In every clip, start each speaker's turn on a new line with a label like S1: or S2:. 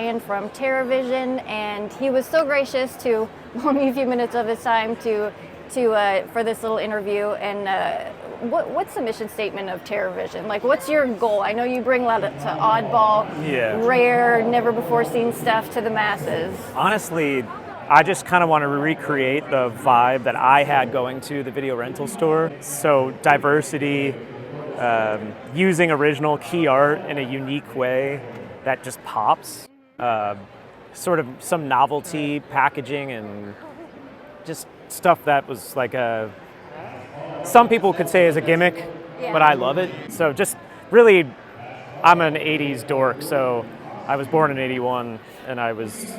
S1: Brian from TerraVision, and he was so gracious to loan me a few minutes of his time for this little interview. And what's the mission statement of TerraVision? Like, what's your goal? I know you bring a lot to oddball, rare, never before seen stuff to the masses.
S2: Honestly, I just kind of want to recreate the vibe that I had going to the video rental store. So diversity, using original key art in a unique way that just pops. Sort of some novelty packaging and just stuff that was like some people could say is a gimmick, but I love it. So just really, I'm an 80s dork, so I was born in 81 and I was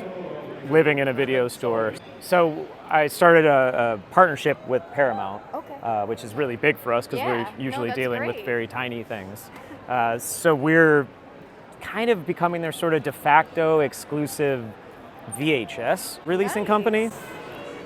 S2: living in a video store. So I started a partnership with Paramount, which is really big for us because we're usually dealing with very tiny things. So we're kind of becoming their sort of de facto exclusive VHS releasing company,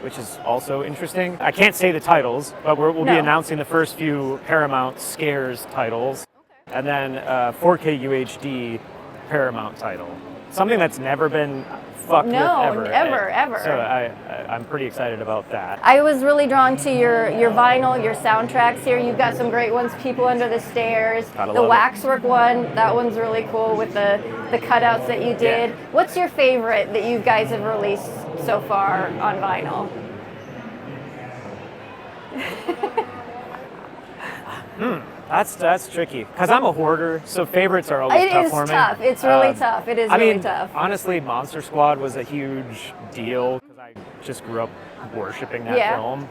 S2: which is also interesting. I can't say the titles, but we'll be announcing the first few Paramount Scares titles, and then 4K UHD Paramount title. Something that's never been fucked with ever. So I'm pretty excited about that.
S1: I was really drawn to your vinyl, your soundtracks here. You've got some great ones, People Under the Stairs. The Waxwork one, that one's really cool with the cutouts that you did. Yeah. What's your favorite that you guys have released so far on vinyl?
S2: That's tricky because I'm a hoarder, so favorites are always tough for me.
S1: Tough. It's really tough. It is really tough.
S2: Honestly, Monster Squad was a huge deal because I just grew up worshiping that film.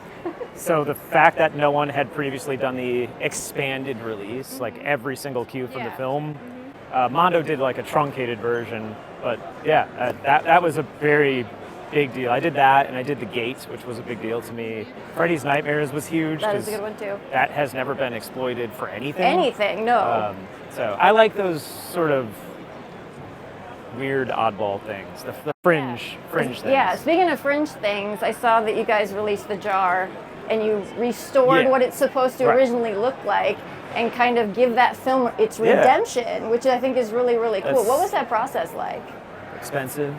S2: So the fact that no one had previously done the expanded release, like every single cue from the film, Mondo did like a truncated version, but that was a very big deal. I did that, and I did The Gates, which was a big deal to me. Freddy's Nightmares was huge.
S1: That is a good one too.
S2: That has never been exploited for anything.
S1: No.
S2: So I like those sort of weird oddball things, the fringe things.
S1: Yeah, speaking of fringe things, I saw that you guys released The Jar, and you restored what it's supposed to originally look like, and kind of give that film its redemption, which I think is really, really cool. What was that process like?
S2: Expensive.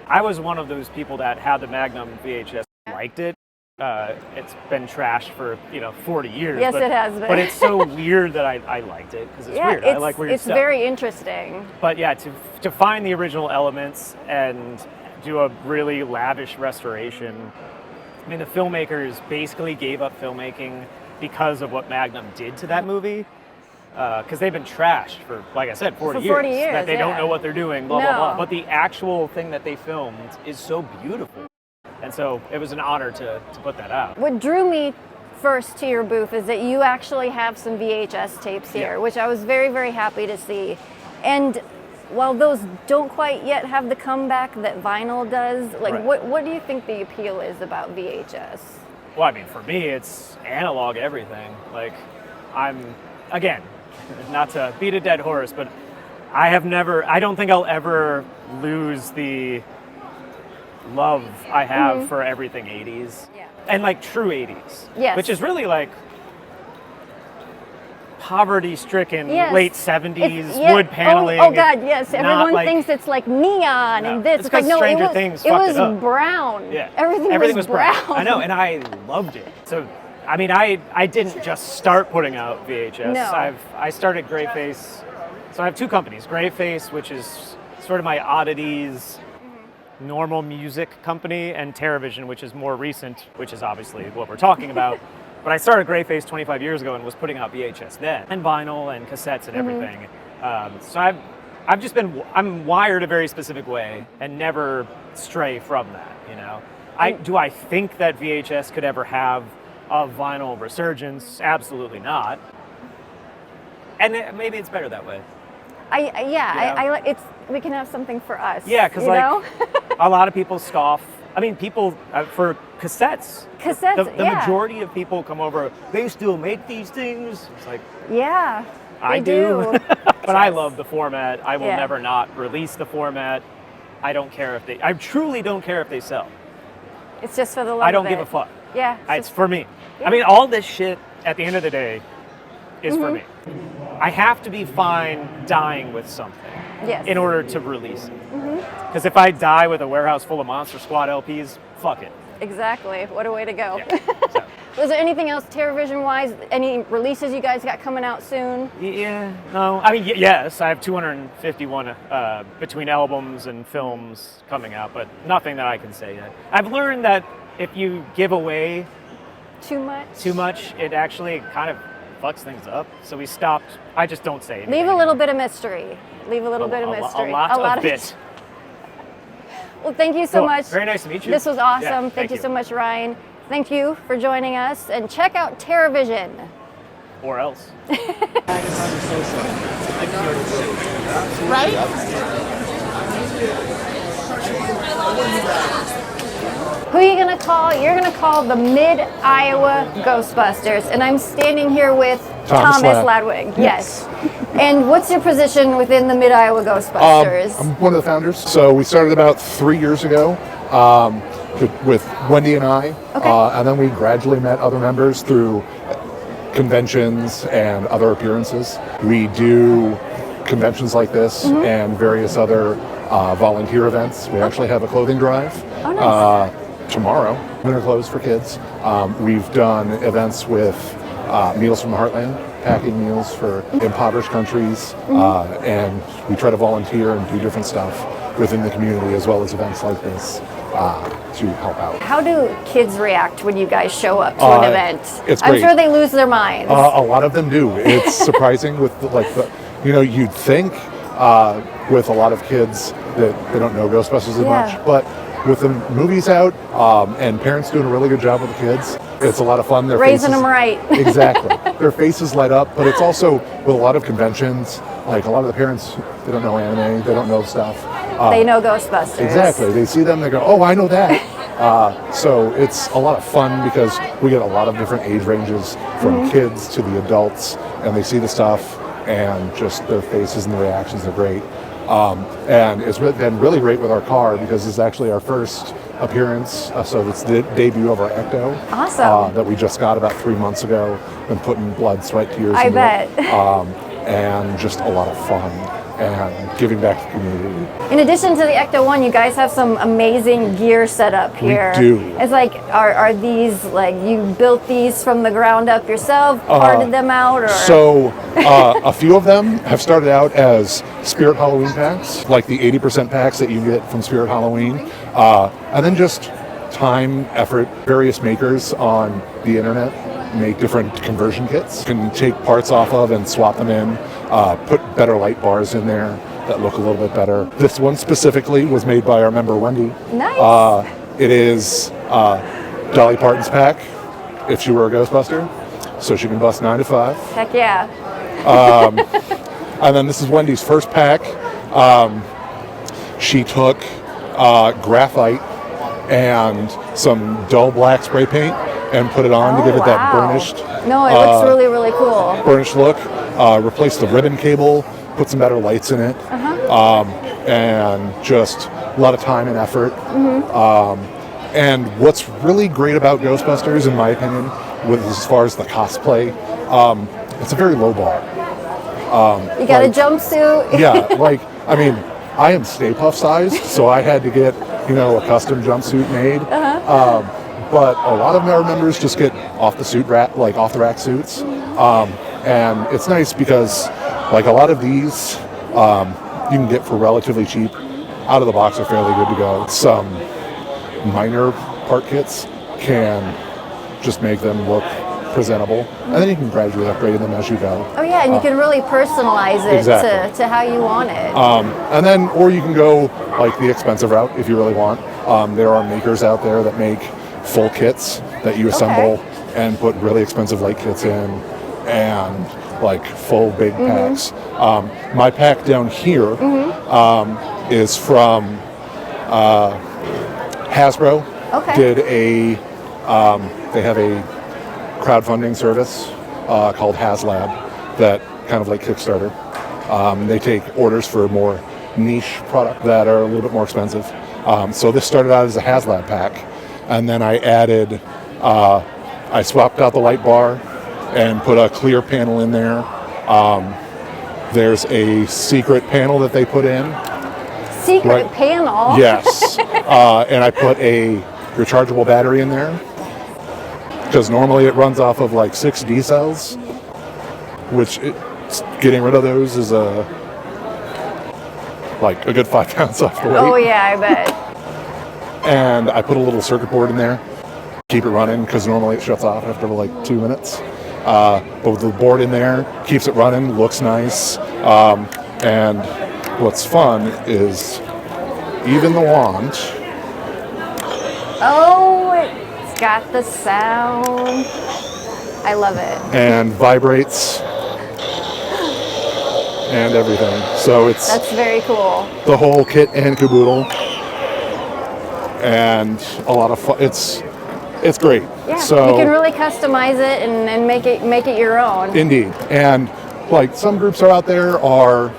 S2: I was one of those people that had the Magnum VHS, liked it. It's been trashed for 40 years.
S1: Yes, it has been.
S2: But it's so weird that I liked it because it's weird. I like weird stuff.
S1: It's very interesting.
S2: But to find the original elements and do a really lavish restoration. I mean, the filmmakers basically gave up filmmaking because of what Magnum did to that movie. Because they've been trashed for, like I said, 40 years. That they don't know what they're doing, blah, blah, blah. But the actual thing that they filmed is so beautiful. And so it was an honor to put that out.
S1: What drew me first to your booth is that you actually have some VHS tapes here, which I was very, very happy to see. And while those don't quite yet have the comeback that vinyl does, like what do you think the appeal is about VHS?
S2: Well, I mean, for me, it's analog everything. Like, again, not to beat a dead horse, but I don't think I'll ever lose the love I have for everything 80s. Yeah. And like true 80s.
S1: Yes.
S2: Which is really like poverty-stricken late 70s wood paneling.
S1: Oh God, yes. Everyone thinks it's like neon and this.
S2: It's like no, it
S1: was brown.
S2: Yeah.
S1: Everything was brown.
S2: I know, and I loved it. So I mean, I didn't just start putting out VHS.
S1: No.
S2: I started Grayface. So I have two companies. Grayface, which is sort of my oddities, normal music company, and TerraVision, which is more recent, which is obviously what we're talking about. But I started Grayface 25 years ago and was putting out VHS then, and vinyl and cassettes and everything. So I'm wired a very specific way and never stray from that. Do I think that VHS could ever have a vinyl resurgence? Absolutely not. And maybe it's better that way.
S1: We can have something for us.
S2: Yeah, because a lot of people scoff. I mean, people for cassettes. The majority of people come over. They still make these things. It's like I do. But I love the format. I will never not release the format. I truly don't care if they sell.
S1: It's just for the love of it.
S2: I don't give a fuck.
S1: Yeah.
S2: It's for me. Yeah. I mean, all this shit at the end of the day is for me. I have to be fine dying with something.
S1: Yes.
S2: in order to release it. Because if I die with a warehouse full of Monster Squad LPs, fuck it.
S1: Exactly. What a way to go.
S2: Yeah. So.
S1: Was there anything else TerraVision wise? Any releases you guys got coming out soon?
S2: Yeah, no. I mean, yes, I have 251 between albums and films coming out, but nothing that I can say yet. I've learned that if you give away
S1: Too much?
S2: it actually kind of fucks things up. So we stopped. I just don't say anything.
S1: Leave a little bit of mystery. Leave a little bit of mystery.
S2: A lot of bit.
S1: Well, thank you so much.
S2: Very nice to meet you.
S1: This was awesome.
S2: Yeah,
S1: thank you so much, Ryan. Thank you for joining us, and check out TerraVision.
S2: Or else.
S3: Right?
S1: Who are you going to call? You're going to call the Mid-Iowa Ghostbusters, and I'm standing here with Thomas Ladwig. Yes. And what's your position within the Mid-Iowa Ghostbusters?
S3: I'm one of the founders. So we started about 3 years ago with Wendy and I, and then we gradually met other members through conventions and other appearances. We do conventions like this and various other volunteer events. We actually have a clothing drive tomorrow, winter clothes for kids. We've done events with Meals from the Heartland, packing meals for impoverished countries, and we try to volunteer and do different stuff within the community as well as events like this to help out.
S1: How do kids react when you guys show up to an event?
S3: It's
S1: I'm
S3: great.
S1: sure they lose their minds.
S3: A lot of them do. It's surprising with you'd think with a lot of kids that they don't know Ghostbusters as much, but with the movies out and parents doing a really good job with the kids, it's a lot of fun. Their
S1: Raising
S3: faces,
S1: them right.
S3: Exactly. Their faces light up, but it's also with a lot of conventions, like a lot of the parents, they don't know anime, they don't know stuff.
S1: They know Ghostbusters.
S3: Exactly. They see them, they go, oh, I know that. So it's a lot of fun because we get a lot of different age ranges from kids to the adults, and they see the stuff and just their faces and the reactions are great. And it's been really great with our car because it's actually our first appearance. So it's the debut of our Ecto.
S1: Awesome.
S3: That we just got about 3 months ago. Been putting blood, sweat, tears
S1: I
S3: into
S1: bet.
S3: it. And just a lot of fun and giving back to the community.
S1: In addition to the Ecto 1, you guys have some amazing gear set up here.
S3: We do.
S1: It's like, are these, like, you built these from the ground up yourself, parted them out, or?
S3: So a few of them have started out as Spirit Halloween packs, like the 80% packs that you get from Spirit Halloween. And then just time, effort, various makers on the internet make different conversion kits. You can take parts off of and swap them in, put better light bars in there that look a little bit better. This one specifically was made by our member Wendy.
S1: Nice.
S3: It is Dolly Parton's pack, if she were a Ghostbuster, so she can bust 9 to 5.
S1: Heck yeah.
S3: And then this is Wendy's first pack. She took graphite and some dull black spray paint and put it on to give it that burnished.
S1: No, it looks really, really cool.
S3: Burnished look. Replaced the ribbon cable, put some better lights in it, and just a lot of time and effort. And what's really great about Ghostbusters, in my opinion, with as far as the cosplay, it's a very low bar.
S1: You got a jumpsuit.
S3: Yeah, I mean, I am Stay Puft sized, so I had to get, a custom jumpsuit made. But a lot of our members just get off the rack suits. And it's nice because, a lot of these you can get for relatively cheap. Out of the box are fairly good to go. Some minor part kits can just make them look presentable, and then you can gradually upgrade them as you go.
S1: Oh yeah, and you can really personalize it
S3: Exactly.
S1: to how you want it.
S3: And then, or you can go the expensive route if you really want. There are makers out there that make full kits that you assemble and put really expensive light kits in, and full big packs. My pack down here is from Hasbro.
S1: Okay.
S3: They have a crowdfunding service called HasLab that kind of like Kickstarter. They take orders for more niche product that are a little bit more expensive. So this started out as a HasLab pack, and then I added, I swapped out the light bar and put a clear panel in there, There's a secret panel that they put in.
S1: Secret panel?
S3: Yes. And I put a rechargeable battery in there because normally it runs off of like 6 D cells, which getting rid of those is like a good 5 pounds off the weight.
S1: Oh yeah, I bet.
S3: And I put a little circuit board in there, keep it running because normally it shuts off after like 2 minutes. But with the board in there, keeps it running, looks nice. And what's fun is even the wand.
S1: Oh, it's got the sound. I love it.
S3: And vibrates and everything. So
S1: That's very cool.
S3: The whole kit and caboodle. And a lot of fun. It's great.
S1: Yeah,
S3: so,
S1: you can really customize it and make it your own.
S3: Indeed. And like some groups are out there are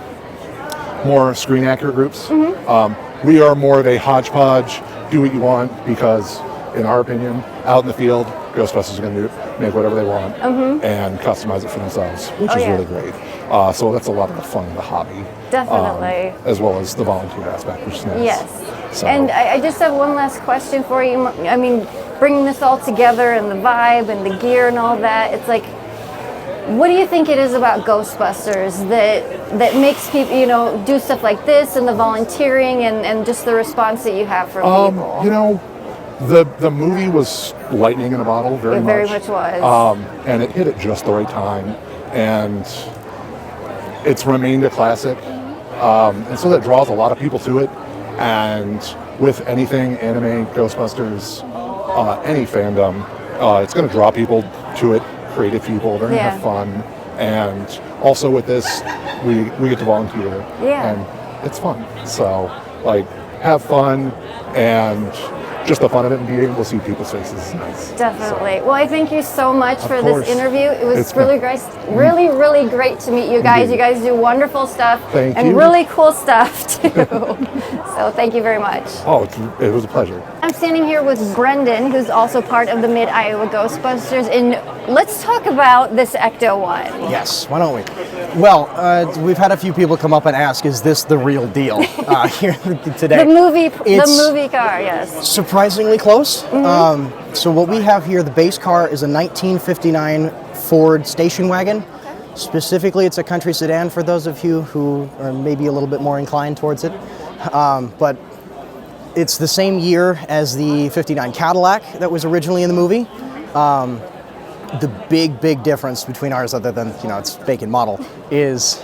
S3: more screen accurate groups. We are more of a hodgepodge, do what you want, because in our opinion, out in the field, Ghostbusters are going to make whatever they want and customize it for themselves, which is really great. So that's a lot of the fun of the hobby.
S1: Definitely.
S3: As well as the volunteer aspect, which is nice.
S1: Yes.
S3: So.
S1: And I just have one last question for you. I mean, bringing this all together and the vibe and the gear and all that, it's like, what do you think it is about Ghostbusters that makes people, do stuff like this and the volunteering and just the response that you have from people?
S3: The movie was lightning in a bottle, very much.
S1: It very much was.
S3: And it hit at just the right time. And it's remained a classic. And so that draws a lot of people to it. And with anything anime, Ghostbusters, any fandom, it's going to draw people to it, creative people. They're going to have fun. And also with this, we get to volunteer.
S1: Yeah.
S3: And it's fun. So, have fun and just the fun of it and being able to see people's faces is nice.
S1: Definitely. So, well, I thank you so much for
S3: course.
S1: this interview. It was really great to meet you guys.
S3: Indeed.
S1: You guys do wonderful stuff
S3: Thank
S1: and
S3: you.
S1: really cool stuff too. So thank you very much.
S3: Oh, it was a pleasure.
S1: I'm standing here with Brendan, who's also part of the Mid-Iowa Ghostbusters, and let's talk about this Ecto one.
S4: Yes, why don't we? Well, we've had a few people come up and ask, is this the real deal here today?
S1: The movie car, yes.
S4: Surprisingly close. So what we have here, the base car is a 1959 Ford station wagon. Okay. Specifically, it's a country sedan for those of you who are maybe a little bit more inclined towards it. But it's the same year as the 59 Cadillac that was originally in the movie. The big difference between ours, other than, it's make and model, is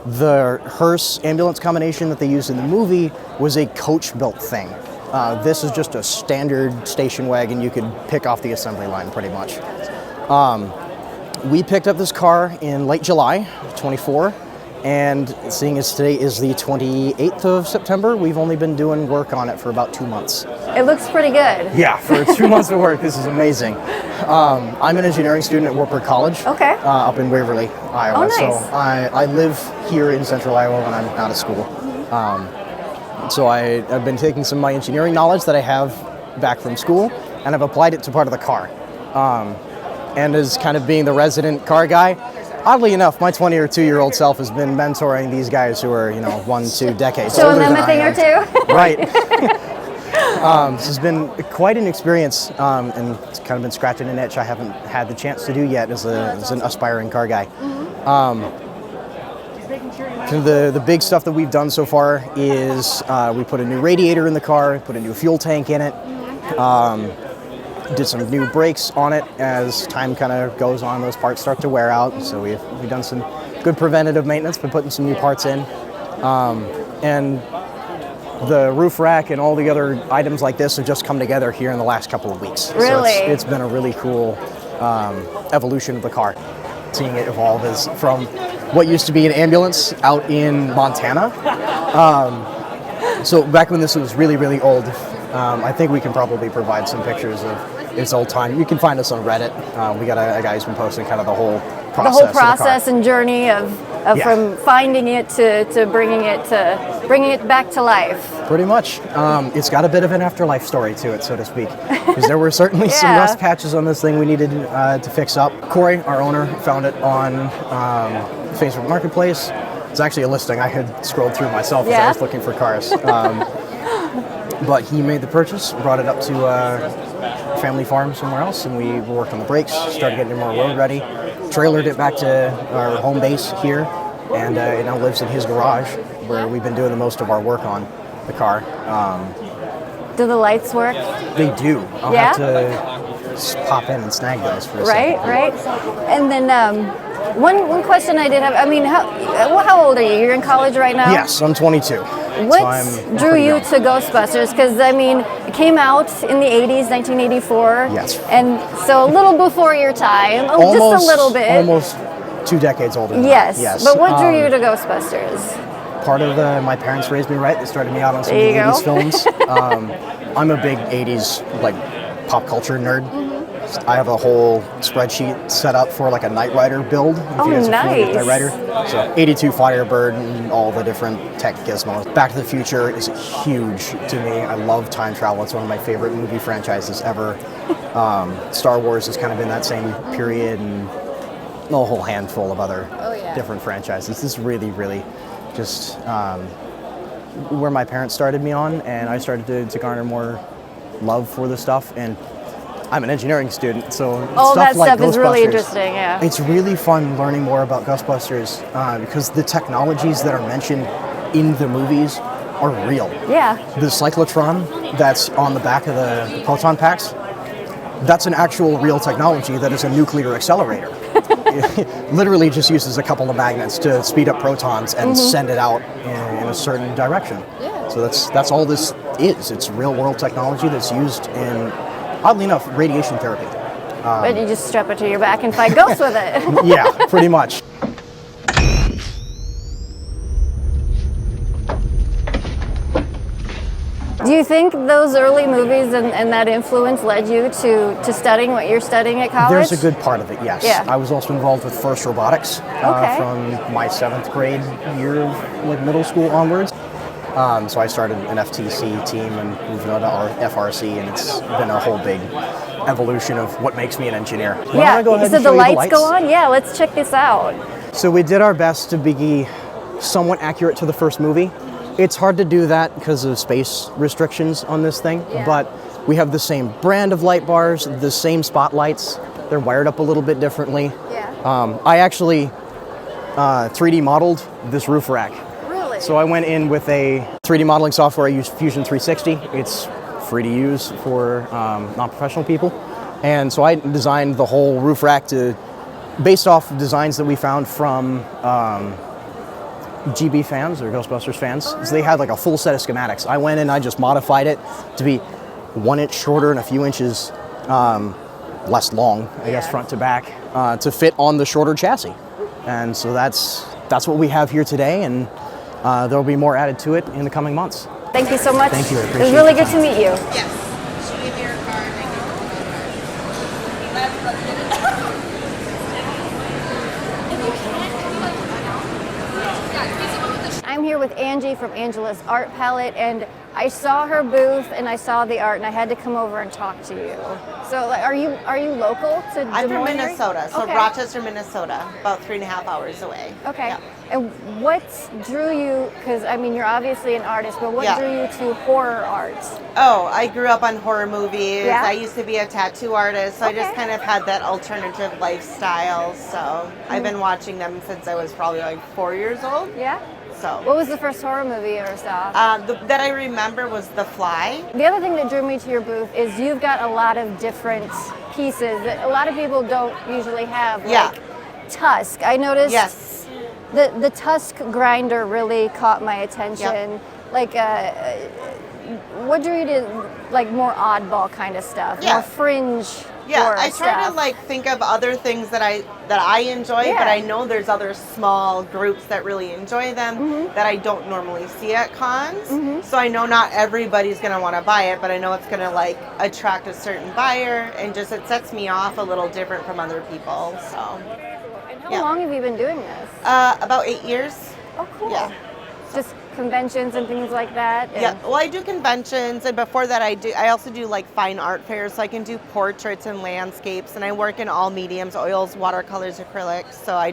S4: the hearse ambulance combination that they used in the movie was a coach-built thing. This is just a standard station wagon you could pick off the assembly line pretty much. We picked up this car in late July 24, and seeing as today is the 28th of September, we've only been doing work on it for about 2 months.
S1: It looks pretty good.
S4: Yeah, for 2 months of work, this is amazing. I'm an engineering student at Washburn College, up in Waverly, Iowa.
S1: Oh, nice.
S4: So I live here in central Iowa when I'm out of school. So I've been taking some of my engineering knowledge that I have back from school, and I've applied it to part of the car. And as kind of being the resident car guy, oddly enough, my 22-year-old self has been mentoring these guys who are, 1-2 decades older
S1: Showing them
S4: than
S1: a thing
S4: I
S1: or
S4: am.
S1: two.
S4: Right. This has been quite an experience, and it's kind of been scratching an itch I haven't had the chance to do yet as an aspiring car guy. The big stuff that we've done so far is we put a new radiator in the car, put a new fuel tank in it, did some new brakes on it. As time kind of goes on, those parts start to wear out, so we've done some good preventative maintenance by putting some new parts in. And the roof rack and all the other items like this have just come together here in the last couple of weeks.
S1: Really?
S4: So it's been a really cool evolution of the car. Seeing it evolve is from what used to be an ambulance out in Montana. So back when this was really old, I think we can probably provide some pictures of its old time. You can find us on Reddit. We got a guy who's been posting kind of the whole process.
S1: The whole process and journey of
S4: Yeah.
S1: from finding it to bringing it back to life.
S4: Pretty much. It's got a bit of an afterlife story to it, so to speak, because there were certainly some
S1: Yeah.
S4: rust patches on this thing we needed to fix up. Corey, our owner, found it on Facebook Marketplace. It's actually a listing I had scrolled through myself as I
S1: Yeah?
S4: was looking for cars. But he made the purchase, brought it up to a family farm somewhere else, and we worked on the brakes, started getting it more road ready, trailered it back to our home base here, and it now lives in his garage, where we've been doing the most of our work on the car.
S1: Do the lights work?
S4: They do. I'll
S1: Yeah?
S4: have to just pop in and snag those for a
S1: Right,
S4: second.
S1: right. And then one question I did have. I mean, how old are you? You're in college right now.
S4: Yes, I'm 22.
S1: What
S4: so I'm
S1: drew
S4: pretty
S1: you
S4: young.
S1: to Ghostbusters? Because I mean, it came out in the 80s, 1984.
S4: Yes.
S1: And so a little before your time, just a little bit.
S4: Almost 2 decades older than
S1: Yes.
S4: that. Yes.
S1: But what drew you to Ghostbusters?
S4: Part of my parents raised me right. They started me out on some of
S1: There
S4: the
S1: you
S4: 80s
S1: go.
S4: films. I'm a big 80s pop culture nerd. I have a whole spreadsheet set up for a Knight Rider build. If
S1: Oh,
S4: you guys are familiar with
S1: nice.
S4: Knight Rider. So 82 Firebird and all the different tech gizmos. Back to the Future is huge to me. I love time travel. It's one of my favorite movie franchises ever. Star Wars has kind of been that same period, and a whole handful of other different franchises. This is really, really just where my parents started me on, and I started to garner more love for the stuff. And I'm an engineering student, so
S1: All
S4: stuff
S1: that
S4: like
S1: stuff is really
S4: Ghostbusters,
S1: interesting. Yeah.
S4: it's really fun learning more about Ghostbusters because the technologies that are mentioned in the movies are real.
S1: Yeah.
S4: The cyclotron that's on the back of the proton packs, that's an actual real technology that is a nuclear accelerator. It literally just uses a couple of magnets to speed up protons and send it out in a certain direction.
S1: Yeah.
S4: So that's all this is. It's real world technology that's used in, oddly enough, radiation therapy.
S1: But you just strap it to your back and fight ghosts with it.
S4: Yeah, pretty much.
S1: Do you think those early movies and that influence led you to studying what you're studying at college?
S4: There's a good part of it, yes.
S1: Yeah.
S4: I was also involved with FIRST Robotics
S1: Okay.
S4: from my 7th grade year of middle school onwards. So I started an FTC team and moved on to our FRC, and it's been a whole big evolution of what makes me an engineer. Why don't
S1: Yeah.
S4: I go ahead
S1: So
S4: and
S1: the
S4: show you
S1: lights go on? Yeah, let's check this out.
S4: So we did our best to be somewhat accurate to the first movie. It's hard to do that because of space restrictions on this thing,
S1: Yeah.
S4: but we have the same brand of light bars, the same spotlights. They're wired up a little bit differently.
S1: Yeah.
S4: I actually 3D modeled this roof rack.
S1: Really?
S4: So I went in with a 3D modeling software. I used Fusion 360. It's free to use for non-professional people. And so I designed the whole roof rack based off designs that we found from GB fans or Ghostbusters fans. So they had a full set of schematics. I went in, I just modified it to be 1 inch shorter and a few inches less long, I guess, front to back, to fit on the shorter chassis. And so that's what we have here today, and there'll be more added to it in the coming months.
S1: Thank you so much.
S4: Thank you, I
S1: It was
S4: appreciate
S1: really
S4: your
S1: good to meet you.
S5: Yes. Should we give your card?
S1: I'm here with Angie from Angela's Art Palette, and I saw her booth and I saw the art, and I had to come over and talk to you. So, are you local to Des Moines?
S5: I'm from Minnesota, so
S1: Okay.
S5: Rochester, Minnesota, about 3.5 hours away.
S1: Okay.
S5: Yeah.
S1: And what drew you? Because I mean, you're obviously an artist, but what
S5: Yeah.
S1: drew you to horror art?
S5: Oh, I grew up on horror movies.
S1: Yeah?
S5: I used to be a tattoo artist, so I just
S1: Okay.
S5: kind of had that alternative lifestyle. So I've been watching them since I was probably 4 years old.
S1: Yeah.
S5: So
S1: What was the first horror movie you ever saw?
S5: that I remember was The Fly.
S1: The other thing that drew me to your booth is you've got a lot of different pieces that a lot of people don't usually have.
S5: Yeah.
S1: Like Tusk. I noticed.
S5: Yes.
S1: The Tusk grinder really caught my attention. Like, what drew you to more oddball kind of stuff,
S5: Yeah.
S1: more fringe
S5: Yeah,
S1: horror
S5: I try
S1: stuff?
S5: to think of other things that I enjoy,
S1: Yeah.
S5: but I know there's other small groups that really enjoy them that I don't normally see at cons. So I know not everybody's gonna want to buy it, but I know it's gonna attract a certain buyer, and just it sets me off a little different from other people. So
S1: And how
S5: yeah.
S1: long have you been doing this?
S5: About 8 years.
S1: Oh, cool.
S5: Yeah.
S1: Just conventions and things like that.
S5: Yeah, well, I do conventions, and before that, I also do like fine art fairs, so I can do portraits and landscapes, and I work in all mediums: oils, watercolors, acrylics. So I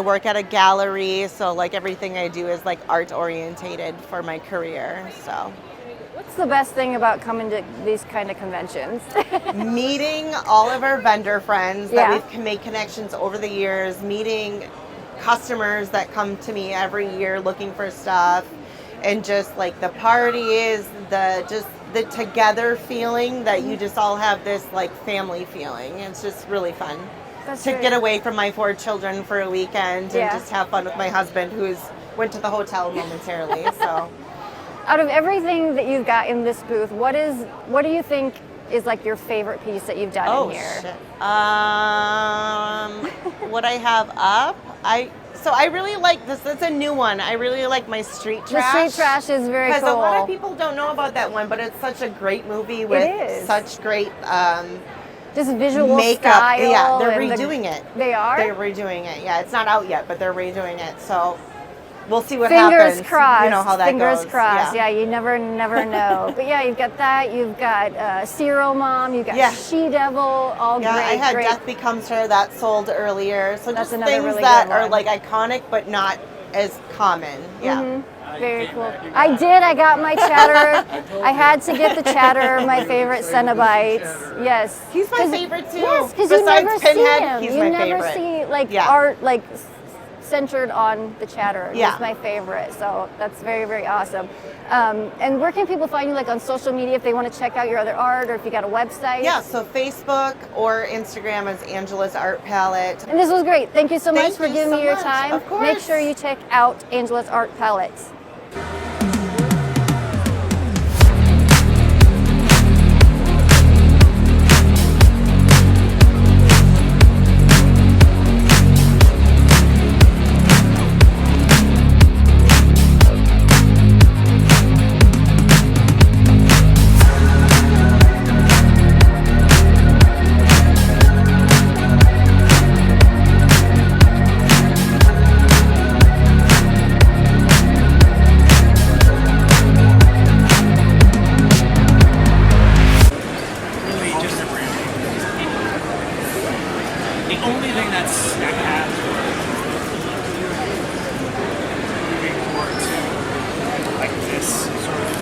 S5: work at a gallery, so like everything I do is like art orientated for my career. So
S1: What's the best thing about coming to these kind of conventions?
S5: meeting all of our vendor friends that
S1: Yeah.
S5: we've made connections over the years, meeting customers that come to me every year looking for stuff, and just like the parties, the together feeling that you just all have this like family feeling. It's just really fun
S1: That's
S5: to
S1: great.
S5: get away from my 4 children for a weekend
S1: Yeah.
S5: and just have fun with my husband, who's went to the hotel momentarily. So
S1: Out of everything that you've got in this booth, what do you think is like your favorite piece that you've done in here?
S5: Shit. What I have up, I really like this. It's a new one. I really like my street
S1: The
S5: trash.
S1: street trash is very cool.
S5: Because a lot of people don't know about that one, but it's such a great movie with
S1: is.
S5: such great
S1: Just visual
S5: makeup.
S1: style.
S5: Yeah, they're
S1: and
S5: redoing it.
S1: They are?
S5: They're redoing it. Yeah, it's not out yet, but they're redoing it. So we'll see what
S1: Fingers
S5: happens.
S1: crossed.
S5: You know how that
S1: Fingers
S5: goes.
S1: crossed. Yeah. You never know. But yeah, you've got that. You've got Zero Mom. You've got
S5: Yeah.
S1: She Devil. All
S5: Yeah,
S1: great.
S5: I had
S1: great.
S5: Death Becomes Her that sold earlier. So
S1: That's
S5: just
S1: another
S5: things
S1: really
S5: that
S1: good
S5: are
S1: one.
S5: like iconic but not as common. Yeah.
S1: Very cool. I did. I got my chatter. I had to get the chatter. My favorite Cenobites. Yes.
S5: He's my
S1: 'Cause-
S5: favorite too.
S1: Yes, because you
S5: Besides
S1: never
S5: Pinhead,
S1: see him.
S5: he's
S1: you
S5: my
S1: never
S5: favorite.
S1: see like
S5: Yeah.
S1: art like centered on the chatter.
S5: Yeah.
S1: He's my favorite. So that's very, very awesome. And where can people find you, like on social media, if they want to check out your other art, or if you got a website?
S5: Yeah, so Facebook or Instagram is Angela's Art Palette.
S1: And this was great. Thank you so much
S5: Thank
S1: for
S5: you
S1: giving
S5: so
S1: me your
S5: much.
S1: time.
S5: Of course.
S1: Make sure you check out Angela's Art Palettes.
S6: really just the only thing that's